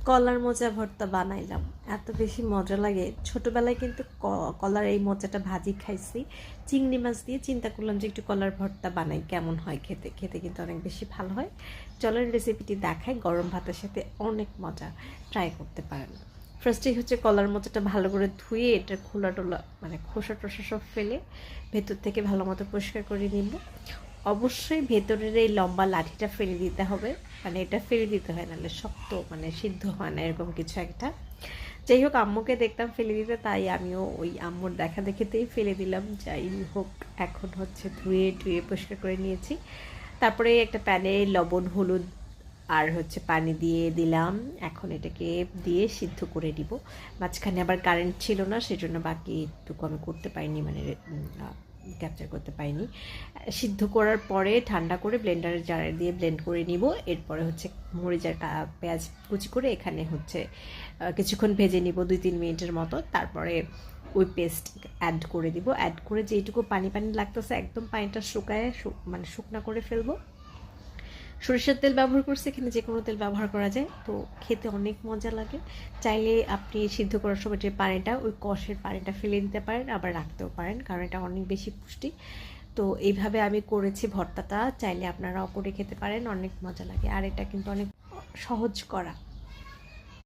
কলার মোচা ভর্তা বানাইলাম, এত বেশি মজা লাগে। ছোটোবেলায় কিন্তু কলার এই মোচাটা ভাজি খাইছি চিংড়ি মাছ দিয়ে। চিন্তা করলাম যে একটু কলার ভর্তা বানাই, কেমন হয় খেতে। খেতে কিন্তু অনেক বেশি ভালো হয়। চলেন রেসিপিটি দেখাই, গরম ভাতের সাথে অনেক মজা, ট্রাই করতে পারেন। ফার্স্টেই হচ্ছে কলার মোচাটা ভালো করে ধুয়ে এটা খোলা টোলা মানে খোসা টোসা সব ফেলে ভেতর থেকে ভালো মতো পরিষ্কার করে নিব। অবশ্যই ভেতরের এই লম্বা লাঠিটা ফেলে দিতে হবে, মানে এটা ফেলে দিতে হয়, নাহলে শক্ত মানে সিদ্ধ হয় না, এরকম কিছু একটা। যাই হোক, আম্মুকে দেখতাম ফেলে দিতে, তাই আমিও ওই আম্মুর দেখা দেখিতেই ফেলে দিলাম। যাই হোক, এখন হচ্ছে ধুয়ে ধুয়ে পরিষ্কার করে নিয়েছি। তারপরে একটা প্যানে লবণ হলুদ আর হচ্ছে পানি দিয়ে দিলাম। এখন এটাকে দিয়ে সিদ্ধ করে দিব। মাঝখানে আবার কারেন্ট ছিল না, সেজন্য বাকিটুকু আমি করতে পারিনি, মানে ক্যাপচার করতে পারিনি। সিদ্ধ করার পরে ঠান্ডা করে ব্লেন্ডারের জারে দিয়ে ব্লেন্ড করে নিব। এরপরে হচ্ছে মরিচ আর পেঁয়াজ কুচি করে এখানে হচ্ছে কিছুক্ষণ ভেজে নিব, 2-3 মিনিটের মতো। তারপরে ওই পেস্ট অ্যাড করে দিব। অ্যাড করে যেইটুকু পানি পানি লাগতেছে একদম পানিটা শুকায় মানে শুকনা করে ফেলবো। সরিষার তেল ব্যবহার করছি, এখানে যে কোনো তেল ব্যবহার করা যায়, তো খেতে অনেক মজা লাগে। চাইলে আপনি সিদ্ধ করার সময় যে পানিটা, ওই কষের পানিটা ফেলে দিতে পারেন, আবার রাখতেও পারেন, কারণ এটা অনেক বেশি পুষ্টি। তো এইভাবে আমি করেছি ভর্তাটা, চাইলে আপনারাও করে খেতে পারেন, অনেক মজা লাগে। আর এটা কিন্তু অনেক সহজ করা।